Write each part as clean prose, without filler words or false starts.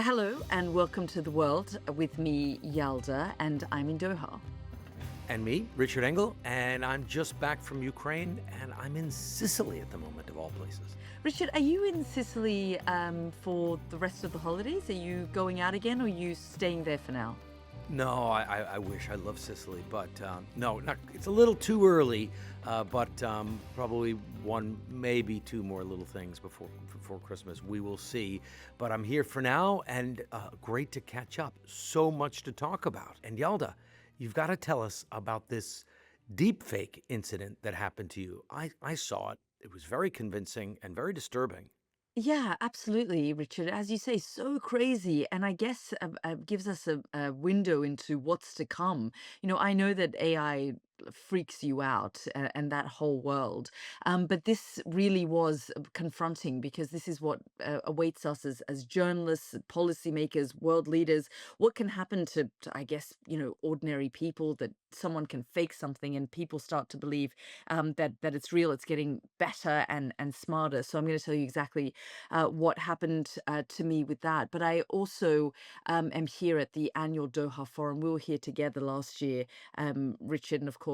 Hello and welcome to the world with me, Yalda, and I'm in Doha. And me, Richard Engel, and I'm just back from Ukraine, and I'm in Sicily at the moment, of all places. Richard, are you in Sicily for the rest of the holidays? Are you going out again or are you staying there for now? No, I wish I love Sicily, but no, not, it's a little too early. But probably one, maybe two more little things before Christmas. We will see. But I'm here for now, and great to catch up. So much to talk about. And Yalda, you've got to tell us about this deepfake incident that happened to you. I saw it. It was very convincing and very disturbing. Yeah, absolutely, Richard. As you say, so crazy. And I guess gives us a window into what's to come. I know that AI freaks you out and that whole world. But this really was confronting because this is what awaits us as journalists, policymakers, world leaders. What can happen to, I guess, ordinary people that someone can fake something and people start to believe that it's real. It's getting better and smarter. So I'm going to tell you exactly what happened to me with that. But I also am here at the annual Doha Forum. We were here together last year, Richard, and of course,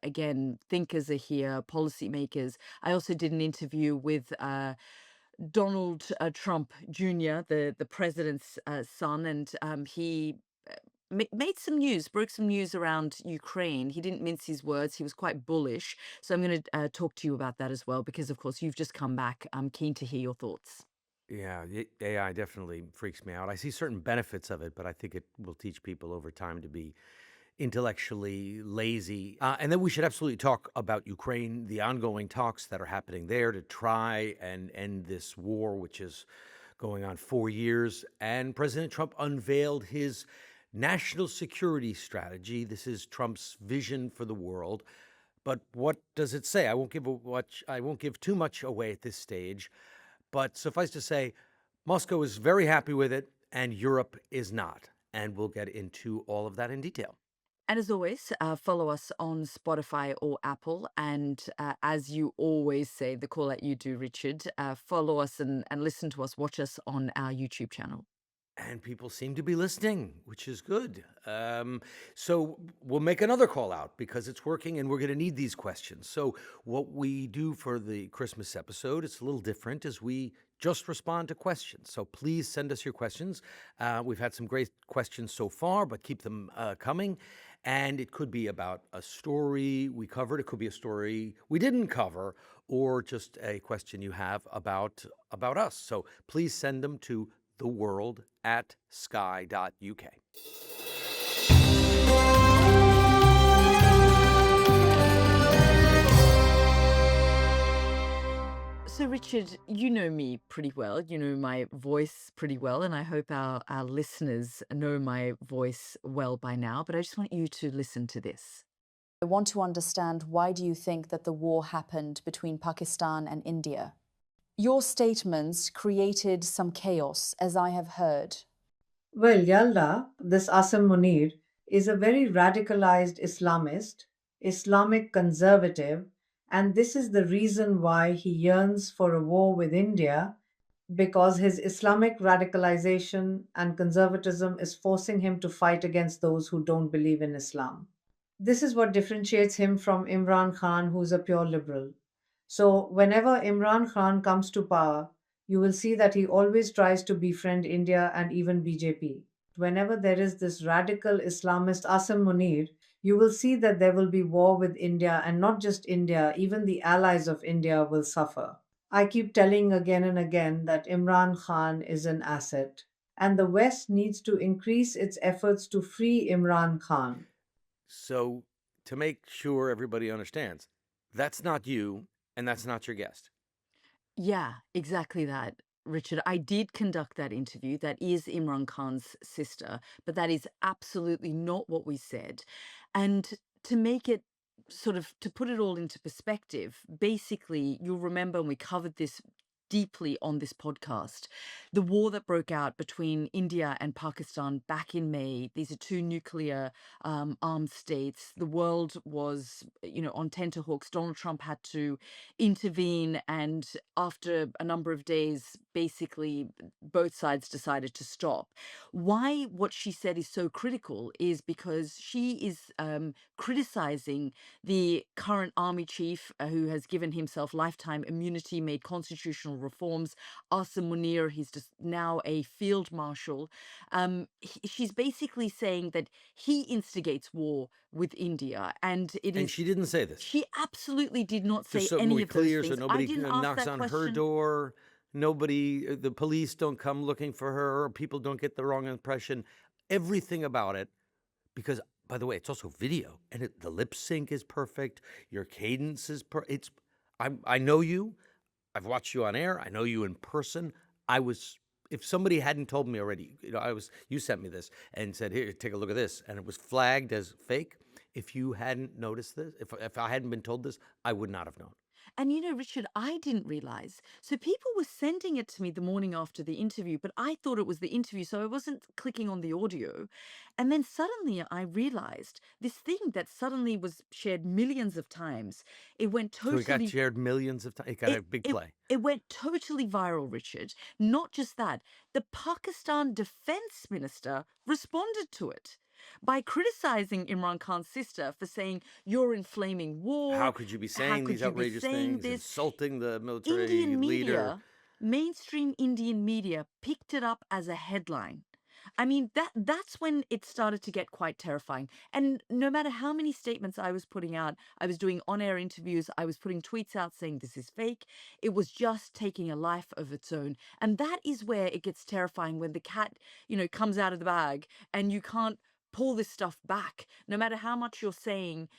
again, thinkers are here, policymakers. I also did an interview with Donald Trump Jr., the president's son, and he made some news, broke some news around Ukraine. He didn't mince his words. He was quite bullish. So I'm going to talk to you about that as well, because of course you've just come back. I'm keen to hear your thoughts. Yeah, AI definitely freaks me out. I see certain benefits of it, but I think it will teach people over time to be intellectually lazy. And then we should absolutely talk about Ukraine, the ongoing talks that are happening there to try and end this war, which is going on 4 years. And President Trump unveiled his national security strategy. This is Trump's vision for the world. But what does it say? I won't give too much away at this stage. But suffice to say, Moscow is very happy with it, and Europe is not. And we'll get into all of that in detail. And as always, follow us on Spotify or Apple. And as you always say, the call that you do, Richard, follow us and listen to us, watch us on our YouTube channel. And people seem to be listening, which is good. So we'll make another call out because it's working and we're going to need these questions. So, what we do for the Christmas episode, it's a little different, is we just respond to questions. So, please send us your questions. We've had some great questions so far, but keep them coming. And it could be about a story we covered, it could be a story we didn't cover, or just a question you have about us. So, please send them to theworld@sky.uk. So, Richard, you know me pretty well. You know my voice pretty well, and I hope our listeners know my voice well by now. But I just want you to listen to this. I want to understand, why do you think that the war happened between Pakistan and India? Your statements created some chaos, as I have heard. Well, Yalda, this Asim Munir, is a very radicalized Islamist, Islamic conservative, and this is the reason why he yearns for a war with India, because his Islamic radicalization and conservatism is forcing him to fight against those who don't believe in Islam. This is what differentiates him from Imran Khan, who's a pure liberal. So, whenever Imran Khan comes to power, you will see that he always tries to befriend India and even BJP. Whenever there is this radical Islamist Asim Munir, you will see that there will be war with India, and not just India, even the allies of India will suffer. I keep telling again and again that Imran Khan is an asset, and the West needs to increase its efforts to free Imran Khan. So, to make sure everybody understands, that's not you and that's not your guest. Yeah, exactly that, Richard. I did conduct that interview. That is Imran Khan's sister, but that is absolutely not what we said. And to make it sort of to put it all into perspective, basically, you'll remember, and we covered this deeply on this podcast. The war that broke out between India and Pakistan back in May, these are two nuclear armed states. The world was, on tenterhooks. Donald Trump had to intervene, and after a number of days, basically both sides decided to stop. Why what she said is so critical is because she is criticizing the current army chief who has given himself lifetime immunity, made constitutional reforms. Asim Munir, he's just now a field marshal. She's basically saying that he instigates war with India, and it And is. she didn't say this. She absolutely did not Just say so any we're of those clear, so things. I nobody didn't ask knocks that on her question. door. Nobody, the police don't come looking for her, or people don't get the wrong impression. Everything about it, because by the way, it's also video, and the lip sync is perfect. Your cadence is it's. I know you. I've watched you on air. I know you in person. I was. If somebody hadn't told me already, you sent me this and said, "Here, take a look at this," and it was flagged as fake. If you hadn't noticed this, if I hadn't been told this, I would not have known. And Richard, I didn't realize. So people were sending it to me the morning after the interview, but I thought it was the interview, so I wasn't clicking on the audio. And then suddenly I realized this thing that suddenly was shared millions of times. It went So it got totally. shared millions of times. It got a It big it play. it went totally viral, Richard. Not just that, the Pakistan defense minister responded to it by criticizing Imran Khan's sister for saying, "You're inflaming How war. could you be How saying could these you be outrageous saying things, this?" insulting the military Indian leader? media, mainstream Indian media picked it up as a headline. I mean, that's when it started to get quite terrifying. And no matter how many statements I was putting out, I was doing on-air interviews, I was putting tweets out saying this is fake. It was just taking a life of its own. And that is where it gets terrifying, when the cat, comes out of the bag and you can't pull this stuff back. No matter how much you're saying,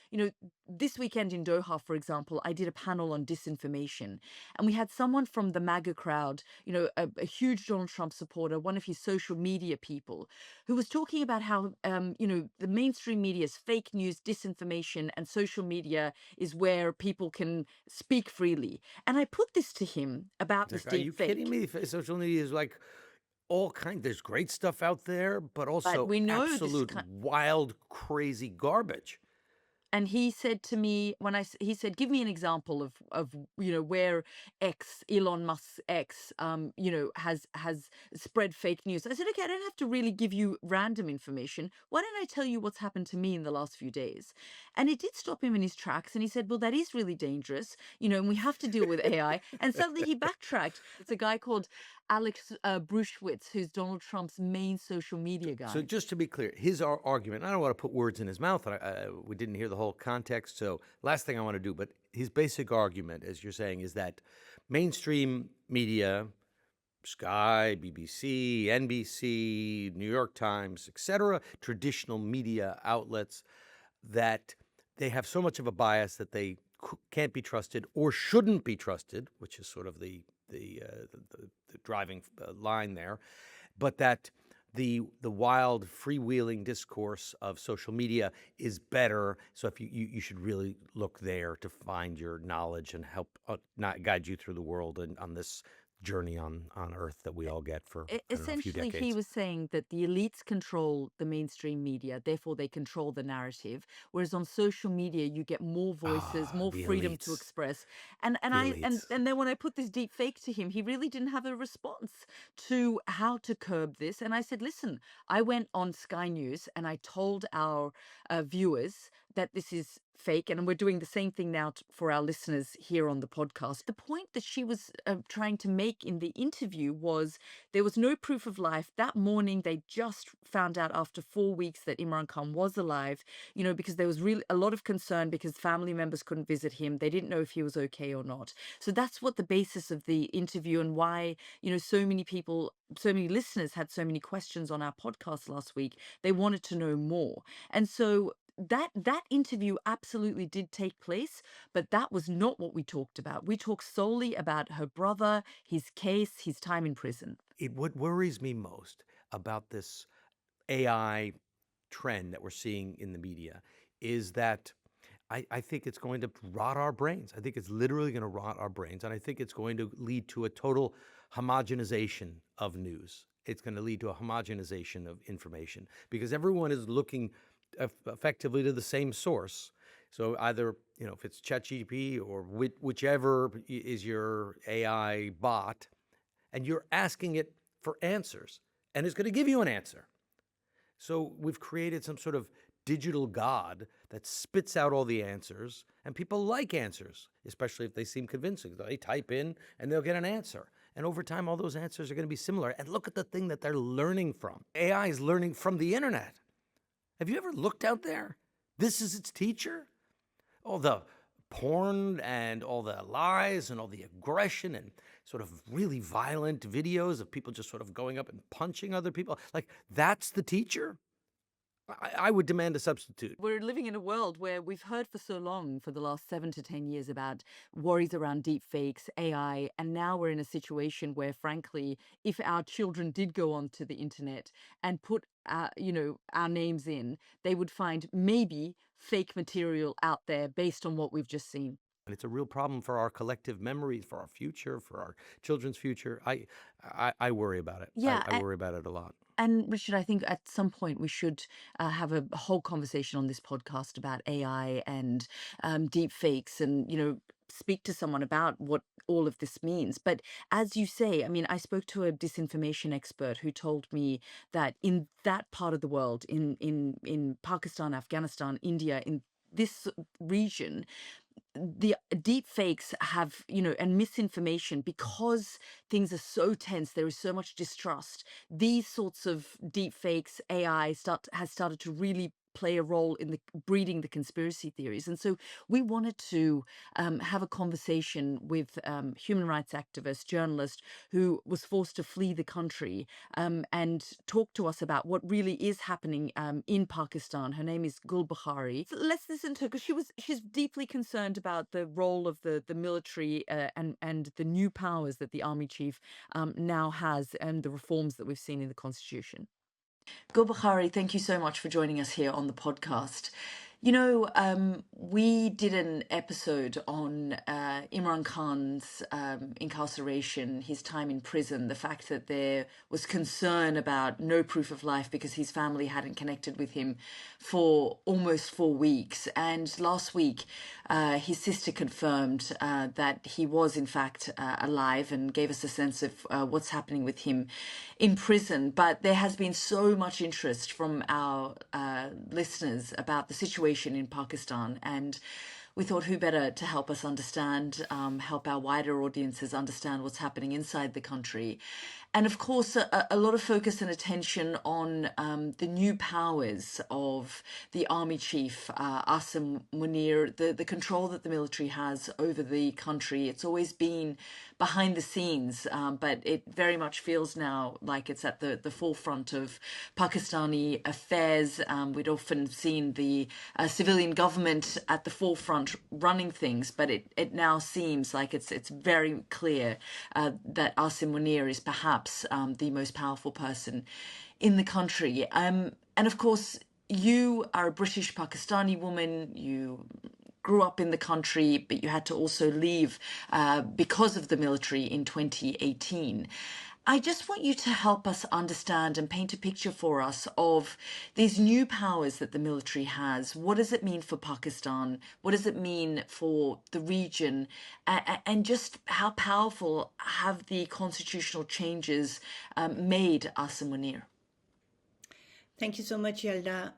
this weekend in Doha, for example, I did a panel on disinformation, and we had someone from the MAGA crowd, a huge Donald Trump supporter, one of his social media people, who was talking about how, the mainstream media is fake news, disinformation, and social media is where people can speak freely. And I put this to him about this Like, are you deep kidding fake. me? Social media is like all kind. There's great stuff out there, but But also we know this absolute wild, crazy garbage. and he said to me, he said, "Give me an example of where X, Elon Musk's X, has spread fake news." I said, "Okay, I don't have to really give you random information. Why don't I tell you what's happened to me in the last few days?" And it did stop him in his tracks, and he said, "Well, that is really dangerous, and we have to deal with AI." And suddenly he backtracked. It's a guy called Alex Bruschwitz, who's Donald Trump's main social media So guy. just to be clear, his argument, I don't want to put words in his mouth. We didn't hear the whole context. So last thing I want to do, but his basic argument, as you're saying, is that mainstream media, Sky, BBC, NBC, New York Times, etc., traditional media outlets, that they have so much of a bias that they can't be trusted or shouldn't be trusted, which is sort of the driving line there, but that the wild freewheeling discourse of social media is better. So if you should really look there to find your knowledge and help not guide you through the world and on this journey on Earth that we all get for, I don't know, a few Essentially, he decades. was saying that the elites control the mainstream media, therefore they control the narrative. Whereas on social media, you get more voices, Ah, more the freedom to elites, express. And the I elites. and then when I put this deep fake to him, he really didn't have a response to how to curb this. And I said, "Listen, I went on Sky News and I told our viewers that this is fake, and we're doing the same thing now for our listeners here on the podcast." The point that she was trying to make in the interview was there was no proof of life. That morning, they just found out after 4 weeks that Imran Khan was alive, because there was really a lot of concern because family members couldn't visit him. They didn't know if he was okay or not. So that's what the basis of the interview, and why, so many people, so many listeners had so many questions on our podcast last week. They wanted to know more. And so that interview absolutely did take place, but that was not what we talked about. We talked solely about her brother, his case, his time in prison. What worries me most about this AI trend that we're seeing in the media is that I think it's going to rot our brains. I think it's literally going to rot our brains. And I think it's going to lead to a total homogenization of news. It's going to lead to a homogenization of information because everyone is looking effectively to the same source. So either, if it's ChatGPT or whichever is your AI bot, and you're asking it for answers, and it's going to give you an answer. So we've created some sort of digital god that spits out all the answers, and people like answers, especially if they seem convincing. They type in and they'll get an answer. And over time, all those answers are going to be similar. And look at the thing that they're learning from. AI is learning from the internet. Have you ever looked out there? This is its teacher? All the porn and all the lies and all the aggression and sort of really violent videos of people just sort of going up and punching other people. Like, that's the teacher? I would demand a substitute. We're living in a world where we've heard for so long, for the last 7 to 10 years, about worries around deepfakes, AI, and now we're in a situation where, frankly, if our children did go onto the internet and put, our names in, they would find maybe fake material out there based on what we've just seen. And it's a real problem for our collective memories, for our future, for our children's future. I worry about it. Yeah, I worry about it a lot. and Richard, I think at some point we should have a whole conversation on this podcast about AI and deep fakes and, speak to someone about what all of this means. But as you say, I mean, I spoke to a disinformation expert who told me that in that part of the world, in Pakistan, Afghanistan, India, in this region, the deep fakes have, and misinformation, because things are so tense, there is so much distrust. These sorts of deep fakes, AI has started to really play a role in the breeding the conspiracy theories. And so we wanted to have a conversation with human rights activist, journalist who was forced to flee the country, and talk to us about what really is happening in Pakistan. Her name is Gul Bukhari. So let's listen to her, because she's deeply concerned about the role of the military, and the new powers that the army chief now has, and the reforms that we've seen in the constitution. Gul Bukhari, thank you so much for joining us here on the podcast. We did an episode on Imran Khan's incarceration, his time in prison, the fact that there was concern about no proof of life because his family hadn't connected with him for almost 4 weeks. And last week, his sister confirmed that he was, in fact, alive, and gave us a sense of what's happening with him in prison. But there has been so much interest from our listeners about the situation in Pakistan, and we thought, who better to help us understand, help our wider audiences understand what's happening inside the country. And of course, a lot of focus and attention on the new powers of the army chief, Asim Munir, the control that the military has over the country. It's always been behind the scenes, but it very much feels now like it's at the forefront of Pakistani affairs. We'd often seen the civilian government at the forefront running things, but it now seems like it's very clear that Asim Munir is perhaps the most powerful person in the country. And of course, you are a British Pakistani woman. You grew up in the country, but you had to also leave because of the military in 2018. I just want you to help us understand and paint a picture for us of these new powers that the military has. What does it mean for Pakistan? What does it mean for the region? And just how powerful have the constitutional changes made Asim Munir? Thank you so much, Yalda.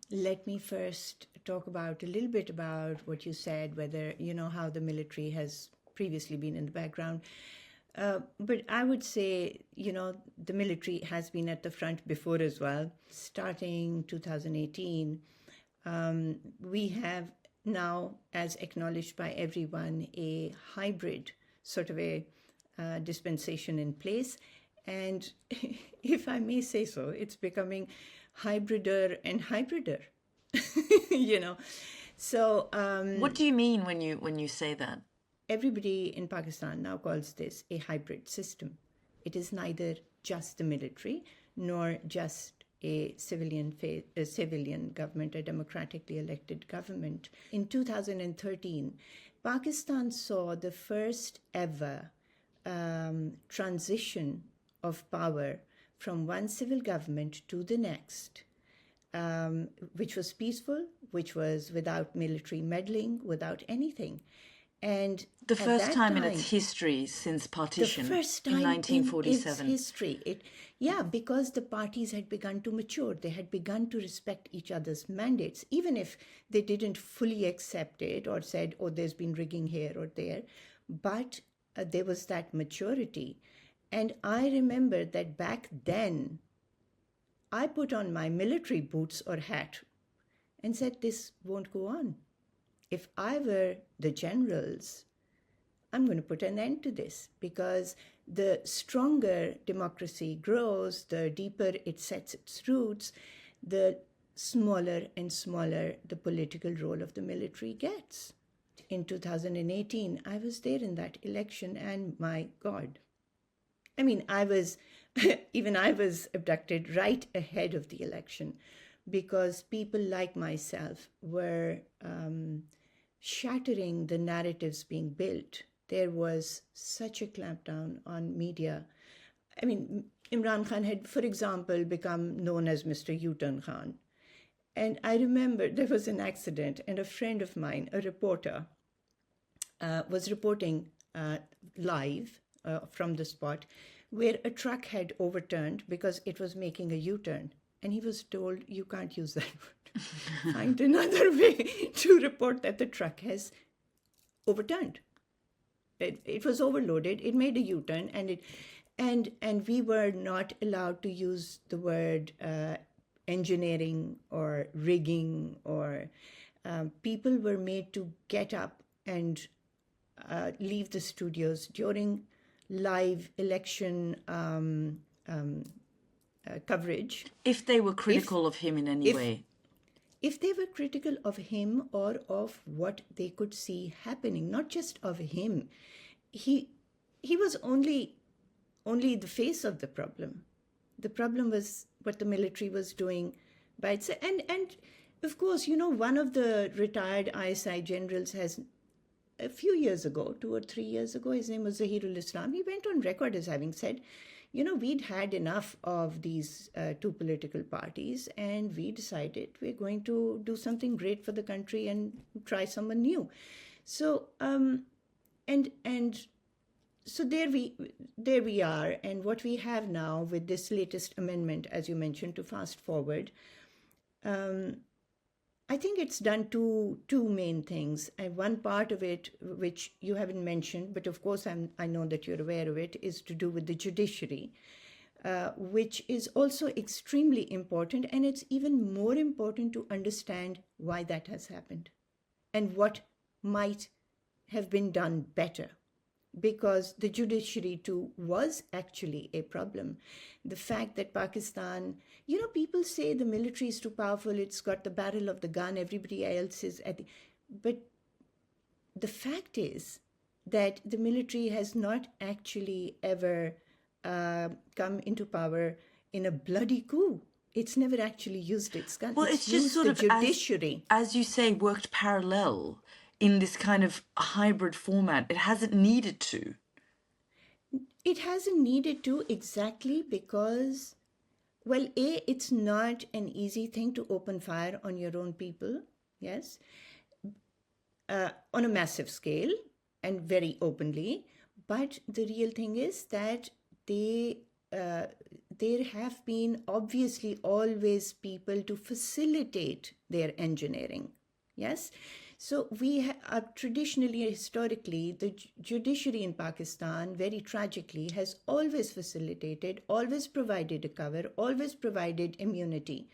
Let me first talk about a little bit about what you said, whether, how the military has previously been in the background. But I would say, the military has been at the front before as well. Starting 2018, we have now, as acknowledged by everyone, a hybrid sort of a dispensation in place. And if I may say so, it's becoming hybrider and hybrider, So what do you mean when you say that? Everybody in Pakistan now calls this a hybrid system. It is neither just the military nor just a civilian government, a democratically elected government. In 2013, Pakistan saw the first ever transition of power from one civil government to the next, which was peaceful, which was without military meddling, without anything. And The at first that time in time, its history since the partition first in time in its 1947. history, because the parties had begun to mature, they had begun to respect each other's mandates, even if they didn't fully accept it or said, oh, there's been rigging here or there, but there was that maturity. And I remember that back then I put on my military boots or hat and said, this won't go on. If I were the generals, I'm going to put an end to this, because the stronger democracy grows, the deeper it sets its roots, the smaller and smaller the political role of the military gets. In 2018, I was there in that election, and my God. I mean, I was abducted right ahead of the election, because people like myself were shattering the narratives being built. There was such a clampdown on media. I mean, Imran Khan had, for example, become known as Mr. U-turn Khan. And I remember there was an accident, and a friend of mine, a reporter, was reporting live from the spot, where a truck had overturned because it was making a U-turn. And he was told, you can't use that word. Find another way to report that the truck has overturned. It was overloaded, it made a U-turn, and we were not allowed to use the word engineering or rigging, or people were made to get up and leave the studios during live election coverage. If they were critical of him in any way. If they were critical of him or of what they could see happening, not just of him, he was only the face of the problem. The problem was what the military was doing by itself. And of course, one of the retired ISI generals has, a few years ago, 2 or 3 years ago, his name was Zahirul Islam, he went on record as having said, we'd had enough of these two political parties, and we decided we're going to do something great for the country and try someone new. So, so there we are. And what we have now with this latest amendment, as you mentioned, to fast forward, I think it's done two main things. And one part of it, which you haven't mentioned, but of course I know that you're aware of it, is to do with the judiciary, which is also extremely important. And it's even more important to understand why that has happened and what might have been done better. Because the judiciary too was actually a problem. The fact that Pakistan, people say the military is too powerful, it's got the barrel of the gun, everybody else is at the... But the fact is that the military has not actually ever come into power in a bloody coup. It's never actually used its gun. Well, it's just sort the of, judiciary. as you say, worked parallel in this kind of hybrid format. It hasn't needed to. It hasn't needed to, exactly because, well, it's not an easy thing to open fire on your own people, yes, on a massive scale and very openly. But the real thing is that there have been obviously always people to facilitate their engineering, yes. So we have traditionally, historically, the judiciary in Pakistan, very tragically, has always facilitated, always provided a cover, always provided immunity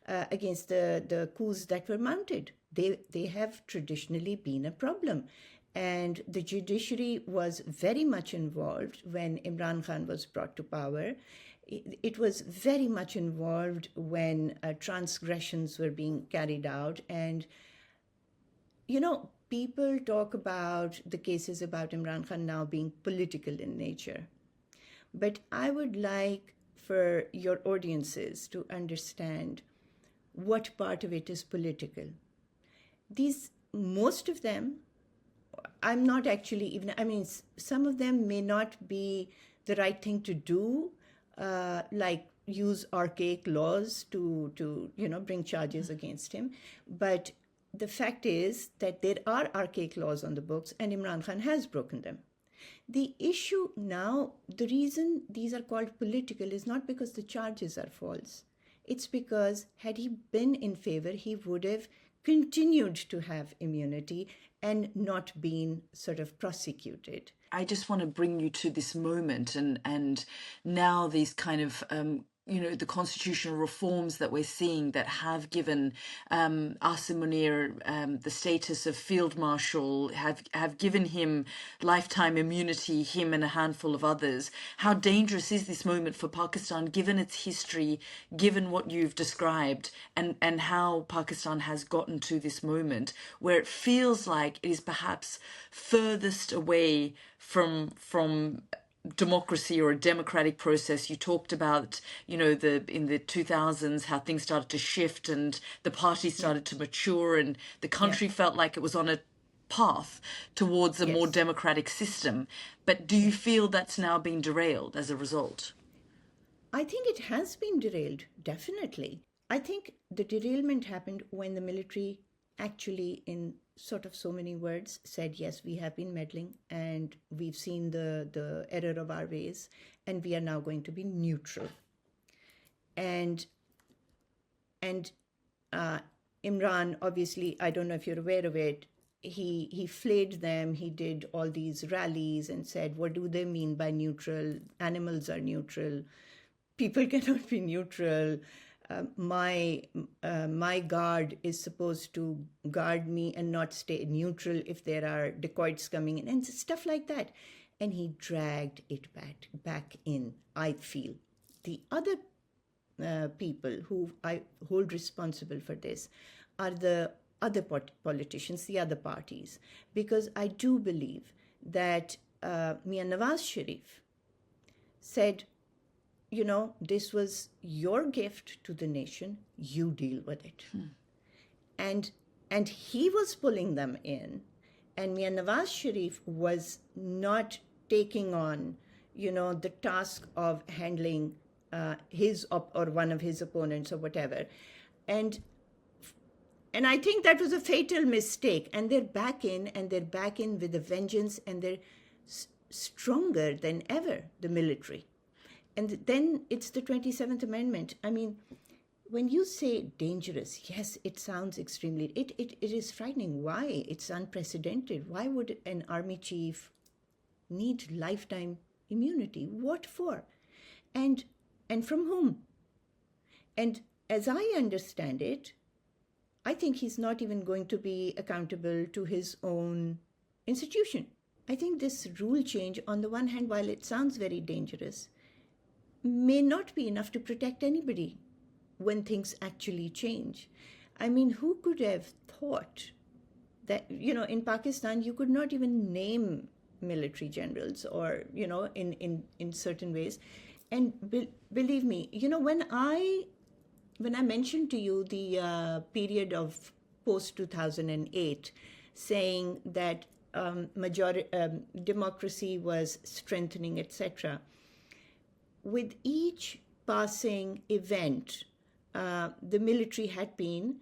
against the coups that were mounted. They have traditionally been a problem. And the judiciary was very much involved when Imran Khan was brought to power. It was very much involved when transgressions were being carried out. And people talk about the cases about Imran Khan now being political in nature. But I would like for your audiences to understand what part of it is political. Most of them, I'm not actually even, I mean, some of them may not be the right thing to do, like use archaic laws to bring charges against him. But the fact is that there are archaic laws on the books, and Imran Khan has broken them. The issue now, the reason these are called political is not because the charges are false. It's because had he been in favor, he would have continued to have immunity and not been sort of prosecuted. I just want to bring you to this moment and now these kind of the constitutional reforms that we're seeing that have given Asim Munir the status of field marshal, have given him lifetime immunity, him and a handful of others. How dangerous is this moment for Pakistan, given its history, given what you've described, and how Pakistan has gotten to this moment where it feels like it is perhaps furthest away from democracy or a democratic process? You talked about, in the 2000s, how things started to shift and the party started to mature and the country felt like it was on a path towards a more democratic system. But do you feel that's now been derailed as a result? I think it has been derailed, definitely. I think the derailment happened when the military actually, in sort of so many words, said, yes, we have been meddling and we've seen the error of our ways and we are now going to be neutral. And Imran, obviously, I don't know if you're aware of it, he flayed them, he did all these rallies and said, what do they mean by neutral? Animals are neutral. People cannot be neutral. My guard is supposed to guard me and not stay neutral if there are dacoits coming in and stuff like that. And he dragged it back in, I feel. The other people who I hold responsible for this are the other politicians, the other parties, because I do believe that Mia Nawaz Sharif said, this was your gift to the nation, you deal with it. And he was pulling them in, and Mia Nawaz Sharif was not taking on, the task of handling his or one of his opponents or whatever. And I think that was a fatal mistake. And they're back in with a vengeance, and they're stronger than ever, the military. And then it's the 27th Amendment. I mean, when you say dangerous, yes, it sounds extremely, it is frightening. Why? It's unprecedented. Why would an army chief need lifetime immunity? What for? And from whom? And as I understand it, I think he's not even going to be accountable to his own institution. I think this rule change, on the one hand, while it sounds very dangerous, may not be enough to protect anybody when things actually change. I mean, who could have thought that, in Pakistan, you could not even name military generals or, in certain ways. And believe me, when I mentioned to you the period of post-2008, saying that democracy was strengthening, etc., with each passing event, the military had been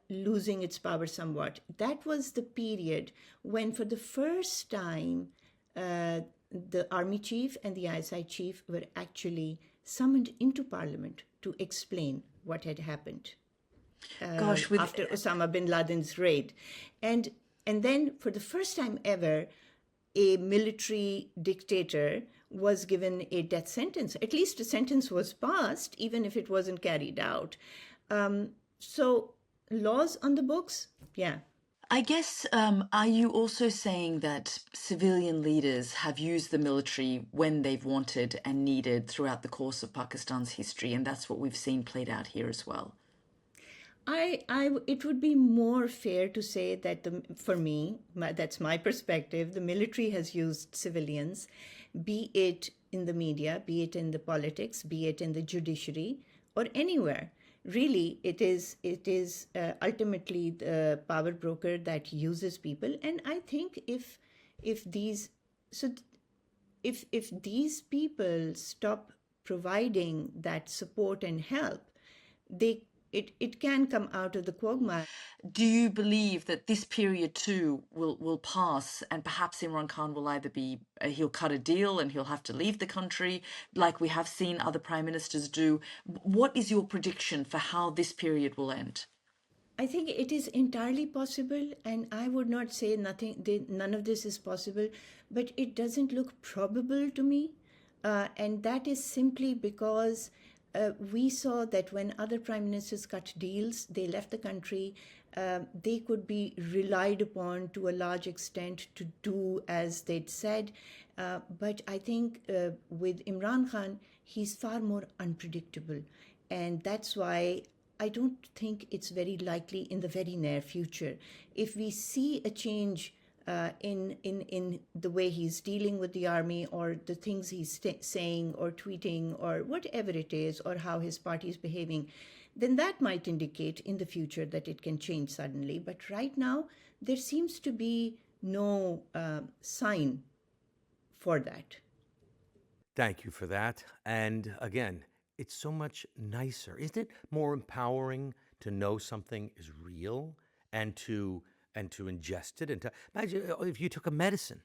losing its power somewhat. That was the period when, for the first time, the army chief and the ISI chief were actually summoned into parliament to explain what had happened after Osama bin Laden's raid. And then, for the first time ever, a military dictator was given a death sentence. At least a sentence was passed, even if it wasn't carried out. So laws on the books, yeah. I guess, are you also saying that civilian leaders have used the military when they've wanted and needed throughout the course of Pakistan's history, and that's what we've seen played out here as well? It would be more fair to say that, for me, that's my perspective, the military has used civilians, be it in the media, be it in the politics, be it in the judiciary, or anywhere. Really, it is ultimately the power broker that uses people. And I think if these so if these people stop providing that support and help, they it can come out of the quagmire. Do you believe that this period too will pass, and perhaps Imran Khan will either be he'll cut a deal and he'll have to leave the country, like we have seen other prime ministers do? What is your prediction for how this period will end? I think it is entirely possible, and I would not say none of this is possible, but it doesn't look probable to me. And that is simply because we saw that when other prime ministers cut deals, they left the country. They could be relied upon to a large extent to do as they'd said. But I think with Imran Khan, he's far more unpredictable. And that's why I don't think it's very likely in the very near future. If we see a change in the way he's dealing with the army, or the things he's saying or tweeting or whatever it is, or how his party is behaving, then that might indicate in the future that it can change suddenly. But right now, there seems to be no sign for that. Thank you for that. And again, it's so much nicer. Isn't it more empowering to know something is real and to ingest it? And to imagine if you took a medicine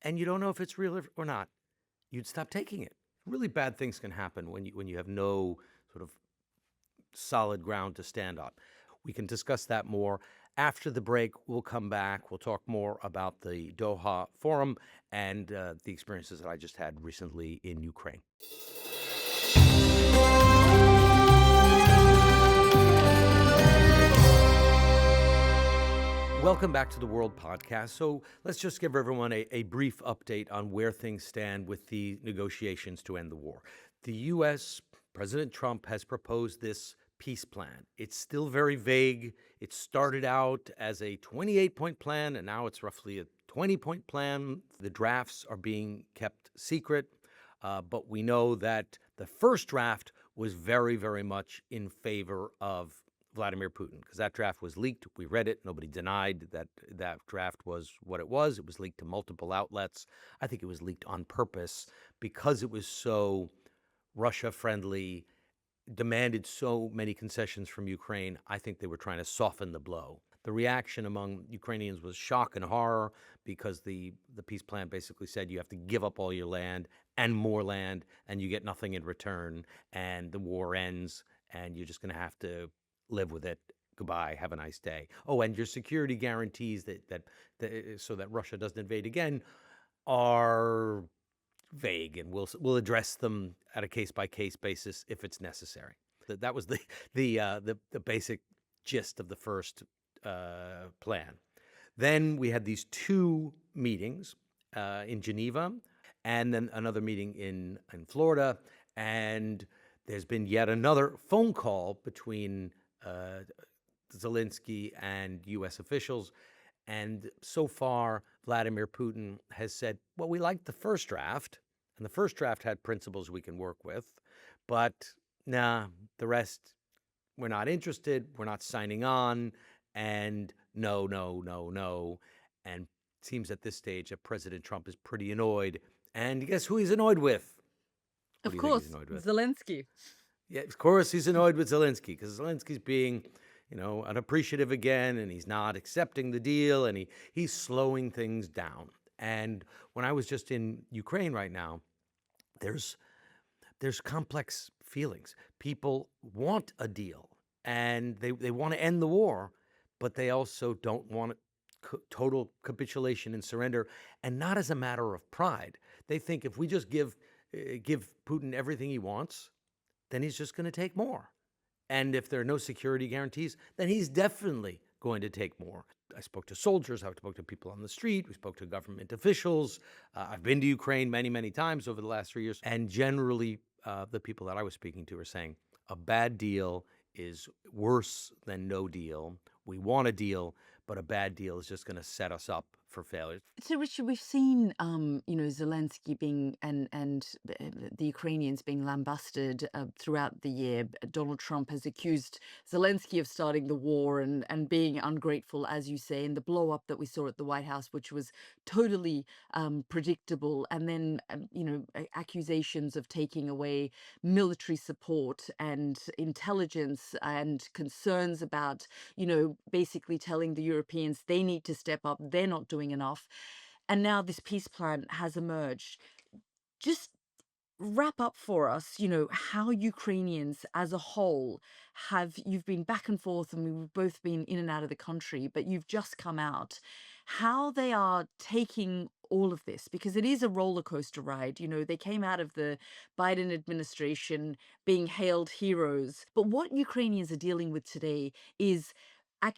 and you don't know if it's real or not, you'd stop taking it. Really bad things can happen when you have no sort of solid ground to stand on. We can discuss that more. After the break, we'll come back. We'll talk more about the Doha Forum and the experiences that I just had recently in Ukraine. Welcome back to the World Podcast. So let's just give everyone a brief update on where things stand with the negotiations to end the war. The U.S., President Trump has proposed this peace plan. It's still very vague. It started out as a 28-point plan, and now it's roughly a 20-point plan. The drafts are being kept secret, but we know that the first draft was very, very much in favor of Vladimir Putin, because that draft was leaked. We read it. Nobody denied that that draft was what it was. It was leaked to multiple outlets. I think it was leaked on purpose because it was so Russia-friendly, demanded so many concessions from Ukraine. I think they were trying to soften the blow. The reaction among Ukrainians was shock and horror because the peace plan basically said you have to give up all your land and more land, and you get nothing in return, and the war ends, and you're just going to have to live with it. Goodbye. Have a nice day. Oh, and your security guarantees that so that Russia doesn't invade again are vague, and we'll address them at a case-by-case basis if it's necessary. That was the basic gist of the first plan. Then we had these two meetings in Geneva, and then another meeting in Florida, and there's been yet another phone call between Zelensky and U.S. officials. And so far, Vladimir Putin has said, well, we liked the first draft, and the first draft had principles we can work with, but nah, the rest, we're not interested, we're not signing on, and no. And it seems at this stage that President Trump is pretty annoyed. And guess who he's annoyed with? Of course, Zelensky. Yeah, of course he's annoyed with Zelensky, because Zelensky's being unappreciative again, and he's not accepting the deal, and he's slowing things down. And when I was just in Ukraine right now, there's complex feelings. People want a deal, and they want to end the war, but they also don't want total capitulation and surrender, and not as a matter of pride. They think if we just give Putin everything he wants, then he's just going to take more. And if there are no security guarantees, then he's definitely going to take more. I spoke to soldiers, I spoke to people on the street, we spoke to government officials. I've been to Ukraine many, many times over the last 3 years. And generally, the people that I was speaking to are saying a bad deal is worse than no deal. We want a deal, but a bad deal is just going to set us up for failures. So, Richard, we've seen, Zelensky being the Ukrainians being lambasted throughout the year. Donald Trump has accused Zelensky of starting the war and being ungrateful, as you say, and the blow up that we saw at the White House, which was totally predictable. And then, accusations of taking away military support and intelligence and concerns about, basically telling the Europeans they need to step up. They're not doing enough. And now this peace plan has emerged. Just wrap up for us, how Ukrainians as a whole you've been back and forth and we've both been in and out of the country, but you've just come out, how they are taking all of this, because it is a roller coaster ride. They came out of the Biden administration being hailed heroes. But what Ukrainians are dealing with today is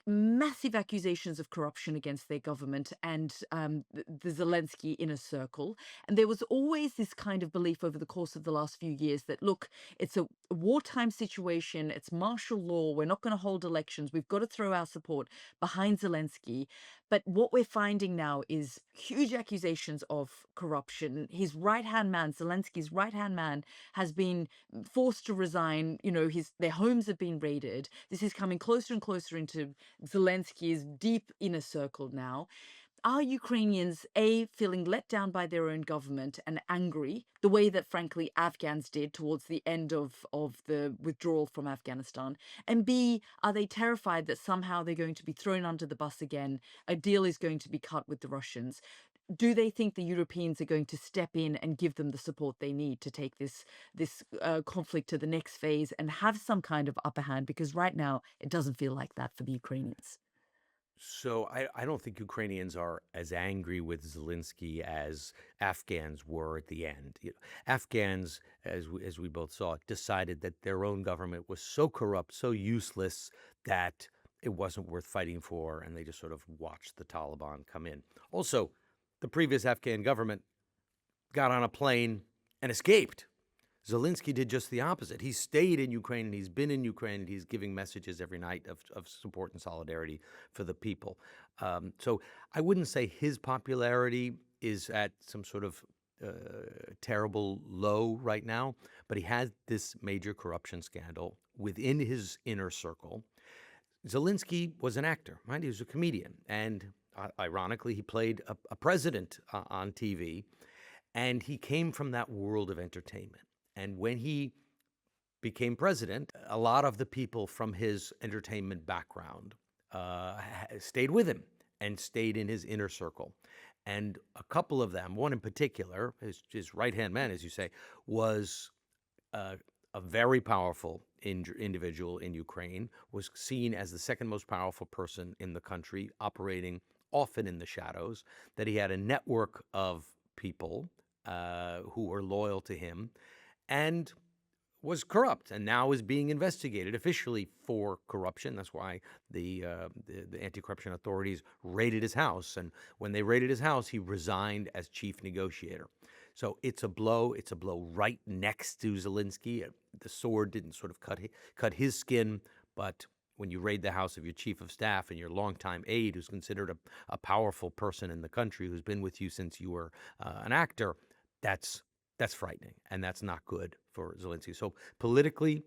massive accusations of corruption against their government and the Zelensky inner circle. And there was always this kind of belief over the course of the last few years that, look, it's a wartime situation, it's martial law, we're not going to hold elections, we've got to throw our support behind Zelensky. But what we're finding now is huge accusations of corruption. His right hand man, Zelensky's right hand man, has been forced to resign. Their homes have been raided. This is coming closer and closer into Zelensky's deep inner circle now. Are Ukrainians, A, feeling let down by their own government and angry, the way that, frankly, Afghans did towards the end of the withdrawal from Afghanistan? And B, are they terrified that somehow they're going to be thrown under the bus again? A deal is going to be cut with the Russians. Do they think the Europeans are going to step in and give them the support they need to take this conflict to the next phase and have some kind of upper hand? Because right now, it doesn't feel like that for the Ukrainians. So I don't think Ukrainians are as angry with Zelensky as Afghans were at the end. Afghans, as we both saw, decided that their own government was so corrupt, so useless that it wasn't worth fighting for, and they just sort of watched the Taliban come in. Also, the previous Afghan government got on a plane and escaped. Zelensky did just the opposite. He stayed in Ukraine and he's been in Ukraine and he's giving messages every night of support and solidarity for the people. So I wouldn't say his popularity is at some sort of terrible low right now, but he has this major corruption scandal within his inner circle. Zelensky was an actor, right? He was a comedian. And ironically, he played a president on TV. And he came from that world of entertainment. And when he became president, a lot of the people from his entertainment background stayed with him and stayed in his inner circle. And a couple of them, one in particular, his right-hand man, as you say, was a very powerful individual in Ukraine, was seen as the second most powerful person in the country, operating often in the shadows, that he had a network of people who were loyal to him, and was corrupt, and now is being investigated officially for corruption. That's why the anti-corruption authorities raided his house, and when they raided his house, he resigned as chief negotiator. So it's a blow. It's a blow right next to Zelensky. The sword didn't sort of cut his skin, but when you raid the house of your chief of staff and your longtime aide, who's considered a powerful person in the country, who's been with you since you were an actor, that's frightening, and that's not good for Zelensky. So politically,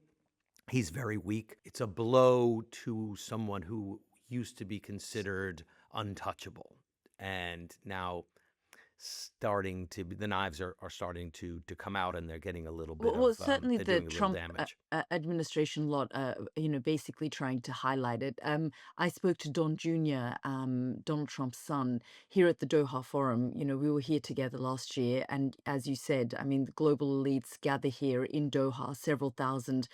he's very weak. It's a blow to someone who used to be considered untouchable, and now the knives are starting to come out, and they're getting a little bit Well, of certainly they're the doing a little Trump damage. administration lot, basically trying to highlight it. I spoke to Don Jr., Donald Trump's son, here at the Doha Forum. We were here together last year, and as you said, I mean, the global elites gather here in Doha, several thousand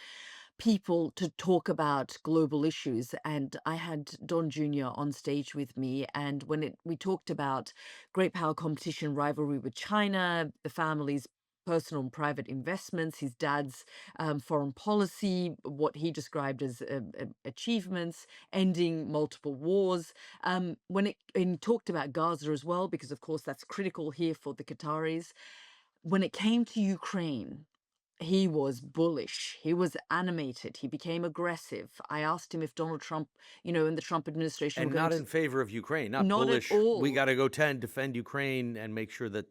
people to talk about global issues. And I had Don Jr. on stage with me. And when we talked about great power competition, rivalry with China, the family's personal and private investments, his dad's foreign policy, what he described as achievements, ending multiple wars. And he talked about Gaza as well, because of course that's critical here for the Qataris. When it came to Ukraine, He was bullish. He was animated. He became aggressive. I asked him if Donald Trump, and the Trump administration were And going not to. in favor of Ukraine, not Not at bullish. We all. got to go defend Ukraine and make sure that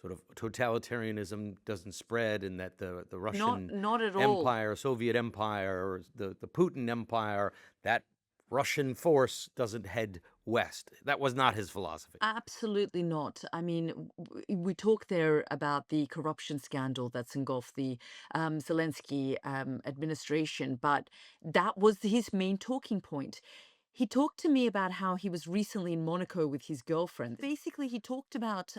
sort of totalitarianism doesn't spread, and that the Russian Not at all. Empire, Soviet Empire, or the Putin Empire, that Russian force doesn't head west. That was not his philosophy. Absolutely not. I mean, we talk there about the corruption scandal that's engulfed the Zelensky administration, but that was his main talking point. He talked to me about how he was recently in Monaco with his girlfriend. Basically, he talked about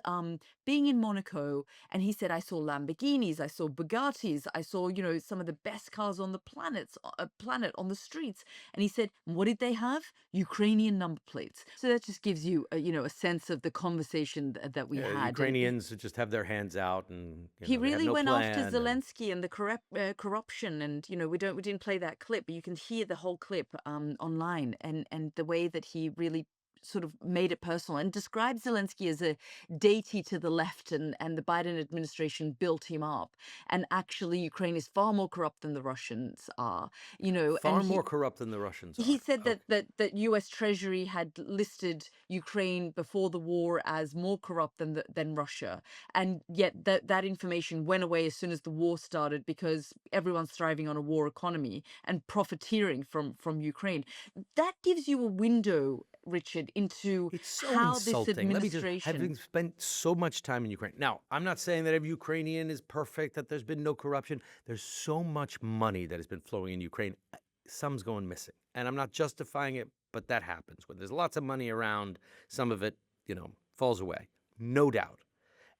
being in Monaco, and he said, "I saw Lamborghinis, I saw Bugattis, I saw, some of the best cars on the planet on the streets." And he said, "What did they have? Ukrainian number plates." So that just gives you, a sense of the conversation that we Yeah, had. And Ukrainians just have their hands out, and he they have really no went after plan. And Zelensky and the corruption, and we didn't play that clip, but you can hear the whole clip online, and the way that he really sort of made it personal and described Zelensky as a deity to the left, and the Biden administration built him up, and actually Ukraine is far more corrupt than the Russians are, and far more corrupt than the Russians he are. said that Okay. U.S. Treasury had listed Ukraine before the war as more corrupt than Russia, and yet that information went away as soon as the war started, because everyone's thriving on a war economy and profiteering from Ukraine. That gives you a window, Richard, into It's so how this insulting. Let me just, administration. having spent so much time in Ukraine. Now, I'm not saying that every Ukrainian is perfect, that there's been no corruption. There's so much money that has been flowing in Ukraine. Some's going missing. And I'm not justifying it, but that happens. When there's lots of money around, some of it, falls away. No doubt.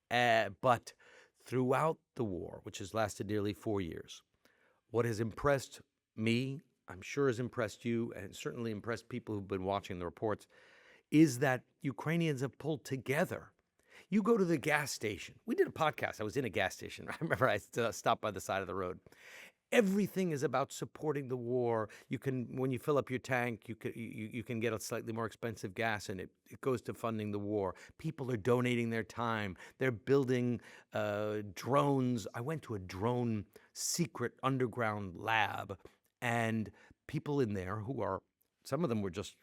But throughout the war, which has lasted nearly 4 years, what has impressed me, I'm sure has impressed you, and certainly impressed people who've been watching the reports, is that Ukrainians have pulled together. You go to the gas station. We did a podcast. I was in a gas station. I remember I stopped by the side of the road. Everything is about supporting the war. You can, when you fill up your tank, you can get a slightly more expensive gas, and it goes to funding the war. People are donating their time. They're building drones. I went to a drone secret underground lab, and people in there some of them were just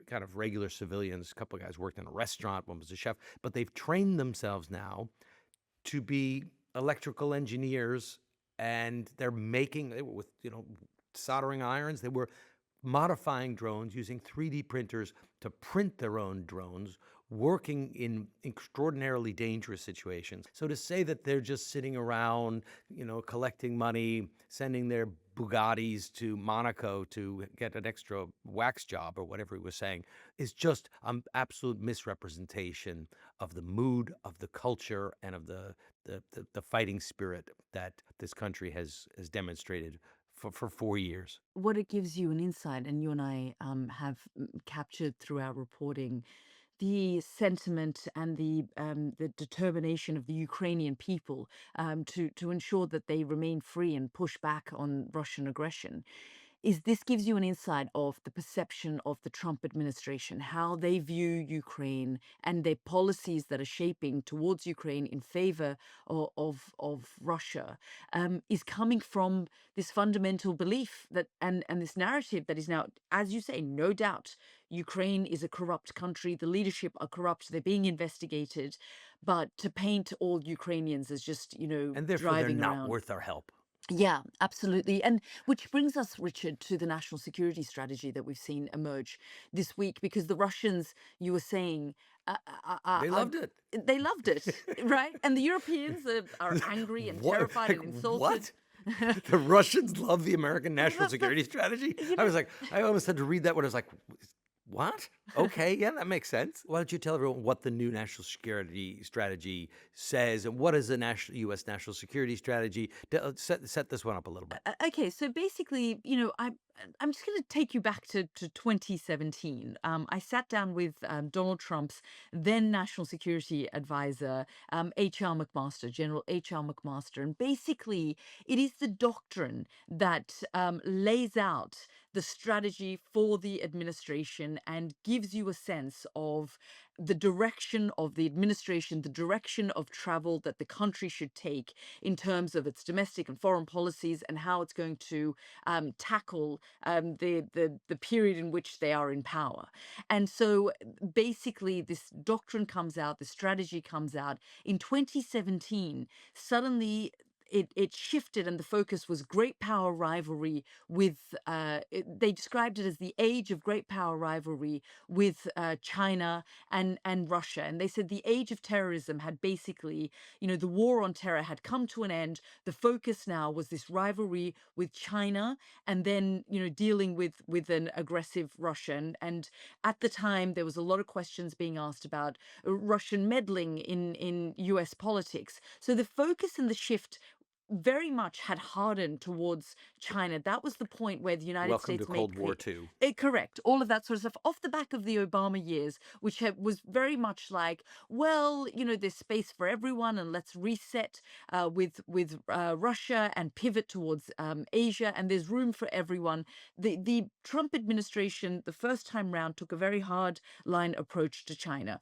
kind of regular civilians. A couple of guys worked in a restaurant. One was a chef, but they've trained themselves now to be electrical engineers, and they were with soldering irons. They were modifying drones using 3D printers to print their own drones, working in extraordinarily dangerous situations. So to say that they're just sitting around, collecting money, sending their Bugattis to Monaco to get an extra wax job or whatever he was saying, is just an absolute misrepresentation of the mood, of the culture, and of the fighting spirit that this country has demonstrated for 4 years. What it gives you an insight, and you and I have captured through our reporting, the sentiment and the determination of the Ukrainian people to ensure that they remain free and push back on Russian aggression. Is this gives you an insight of the perception of the Trump administration, how they view Ukraine and their policies that are shaping towards Ukraine in favor of Russia, is coming from this fundamental belief that and this narrative that is now, as you say, no doubt, Ukraine is a corrupt country. The leadership are corrupt. They're being investigated, but to paint all Ukrainians as just And therefore, they're driving not around. worth our help. Yeah, absolutely. And which brings us, Richard, to the national security strategy that we've seen emerge this week, because the Russians, you were saying, They loved it. they loved it, right? And the Europeans are angry and What? terrified Like, and insulted. what? The Russians love the American national That's- security strategy? you I was like, I almost had to read that when I was like, what? Okay, yeah, that makes sense. Why don't you tell everyone what the new national security strategy says, and what is the U.S. national security strategy? Set this one up a little bit. Okay, so basically, I'm just going to take you back to 2017. I sat down with Donald Trump's then National Security Advisor, H.R. McMaster, General H.R. McMaster. And basically, it is the doctrine that lays out the strategy for the administration and gives you a sense of the direction of the administration, the direction of travel that the country should take in terms of its domestic and foreign policies and how it's going to tackle the period in which they are in power. And so basically, this doctrine comes out, the strategy comes out. In 2017, suddenly it shifted and the focus was great power rivalry with, they described it as the age of great power rivalry with China and Russia. And they said the age of terrorism had basically, the war on terror had come to an end. The focus now was this rivalry with China and then, dealing with an aggressive Russia. And at the time, there was a lot of questions being asked about Russian meddling in US politics. So the focus and the shift very much had hardened towards China. That was the point where the United Welcome to States made Cold War clear. Two. Correct. All of that sort of stuff off the back of the Obama years, which was very much like, well, there's space for everyone, and let's reset with Russia and pivot towards Asia, and there's room for everyone. The Trump administration, the first time round, took a very hard line approach to China.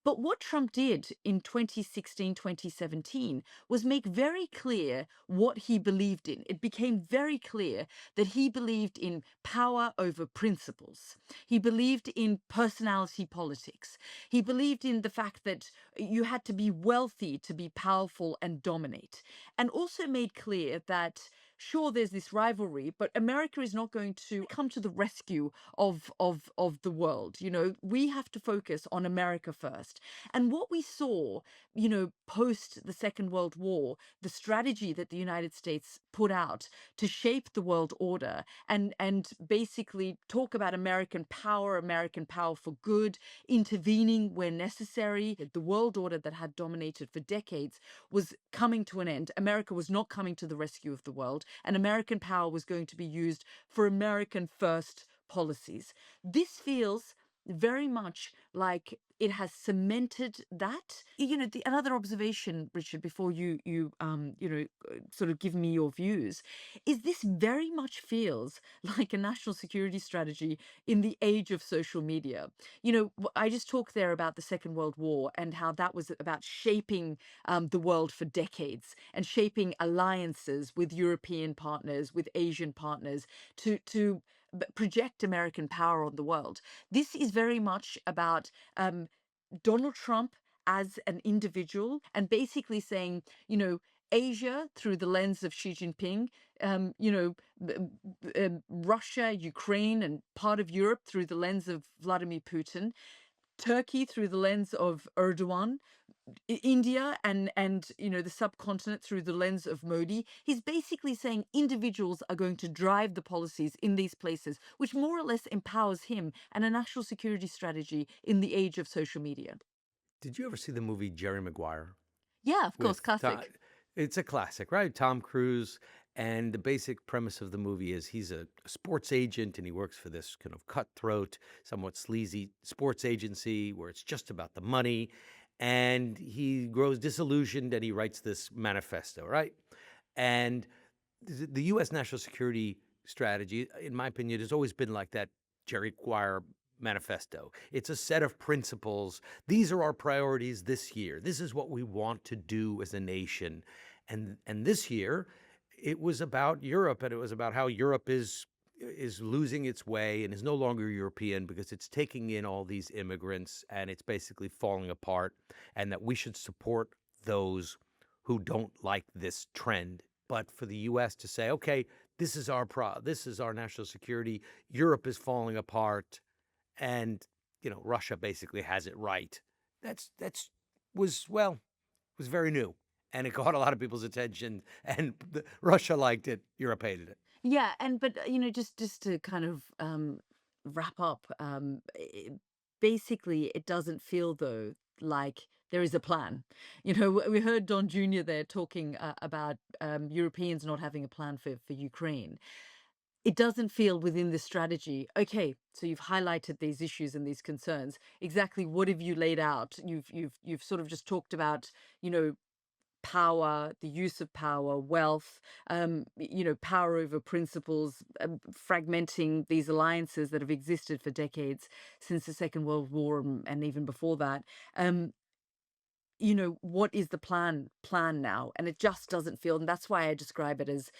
But what Trump did in 2016, 2017 was make very clear what he believed in. It became very clear that he believed in power over principles. He believed in personality politics. He believed in the fact that you had to be wealthy to be powerful and dominate. And also made clear that sure, there's this rivalry, but America is not going to come to the rescue of the world. We have to focus on America first. And what we saw, post the Second World War, the strategy that the United States put out to shape the world order and basically talk about American power for good, intervening where necessary. The world order that had dominated for decades was coming to an end. America was not coming to the rescue of the world, and American power was going to be used for American first policies. This feels very much like it has cemented that. Another observation, Richard, before you sort of give me your views, is this very much feels like a national security strategy in the age of social media. I just talked there about the Second World War and how that was about shaping the world for decades and shaping alliances with European partners, with Asian partners to project American power on the world. This is very much about Donald Trump as an individual and basically saying, Asia through the lens of Xi Jinping, Russia, Ukraine, and part of Europe through the lens of Vladimir Putin, Turkey through the lens of Erdogan, India and the subcontinent through the lens of Modi. He's basically saying individuals are going to drive the policies in these places, which more or less empowers him and a national security strategy in the age of social media. Did you ever see the movie Jerry Maguire? Yeah, of course, With classic. it's a classic, right? Tom Cruise. And the basic premise of the movie is he's a sports agent and he works for this kind of cutthroat, somewhat sleazy sports agency where it's just about the money. And he grows disillusioned and he writes this manifesto, right? And the U.S. national security strategy, in my opinion, has always been like that Jerry Maguire manifesto. It's a set of principles. These are our priorities this year. This is what we want to do as a nation. And this year, it was about Europe, and it was about how Europe is losing its way and is no longer European because it's taking in all these immigrants and it's basically falling apart, and that we should support those who don't like this trend. But for the U.S. to say, okay, this is our national security. Europe is falling apart, and Russia basically has it right. Was very new, and it caught a lot of people's attention. And Russia liked it, Europe hated it. Yeah, but just to kind of wrap up, basically, it doesn't feel though like there is a plan. We heard Don Jr. there talking about Europeans not having a plan for Ukraine. It doesn't feel within the strategy. Okay, so you've highlighted these issues and these concerns. Exactly what have you laid out? You've sort of just talked about, power, the use of power, wealth, power over principles, fragmenting these alliances that have existed for decades since the Second World War, and even before that. Um, what is the plan now? And it just doesn't feel, and that's why I describe it as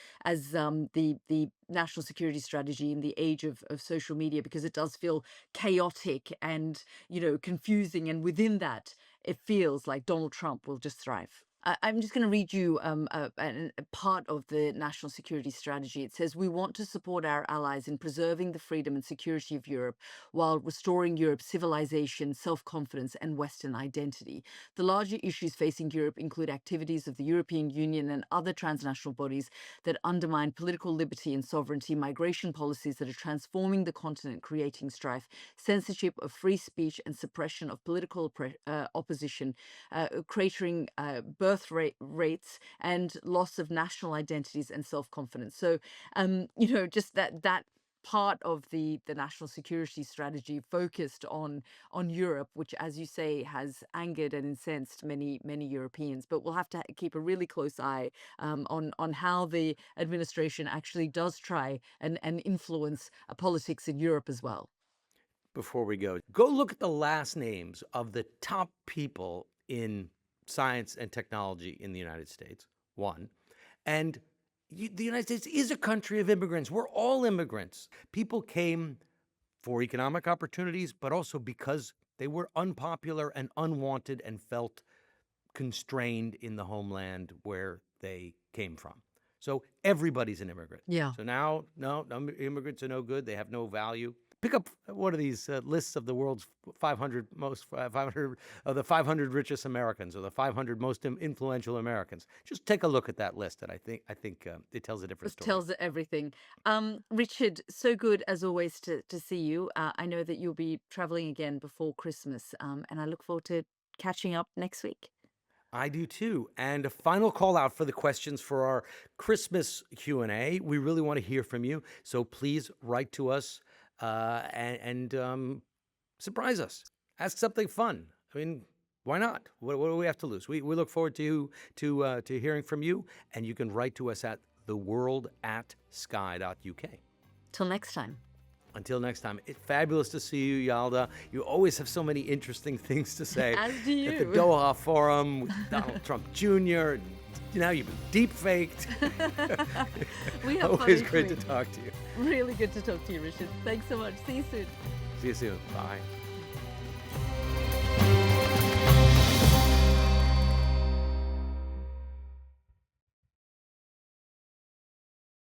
the national security strategy in the age of social media, because it does feel chaotic and confusing, and within that it feels like Donald Trump will just thrive. I'm just going to read you a part of the national security strategy. It says, "We want to support our allies in preserving the freedom and security of Europe while restoring Europe's civilization, self-confidence, and Western identity. The larger issues facing Europe include activities of the European Union and other transnational bodies that undermine political liberty and sovereignty, migration policies that are transforming the continent, creating strife, censorship of free speech and suppression of political opposition, cratering birth rates, and loss of national identities and self-confidence." So, just that part of the national security strategy focused on Europe, which, as you say, has angered and incensed many Europeans. But we'll have to keep a really close eye on how the administration actually does try and influence politics in Europe as well. Before we go look at the last names of the top people in science and technology in the United States, one. And the United States is a country of immigrants. We're all immigrants. People came for economic opportunities, but also because they were unpopular and unwanted and felt constrained in the homeland where they came from. So everybody's an immigrant. Yeah. So now, no, immigrants are no good. They have no value. Pick up one of these lists of the world's 500 of the 500 richest Americans, or the 500 most influential Americans. Just take a look at that list, and I think it tells a different story. It tells everything. Richard, so good as always to see you. I know that you'll be traveling again before Christmas, and I look forward to catching up next week. I do too. And a final call out for the questions for our Christmas Q&A. We really want to hear from you, so please write to us and surprise us. Ask something fun. I mean, why not? What do we have to lose? We look forward to hearing from you, and you can write to us at theworld@sky.uk. Till next time. Until next time, it's fabulous to see you, Yalda. You always have so many interesting things to say. As do you. At the Doha Forum with Donald Trump Jr. Now you've been deep-faked. We have always fun great to each week. talk to you. Really good to talk to you, Richard. Thanks so much. See you soon. See you soon. Bye.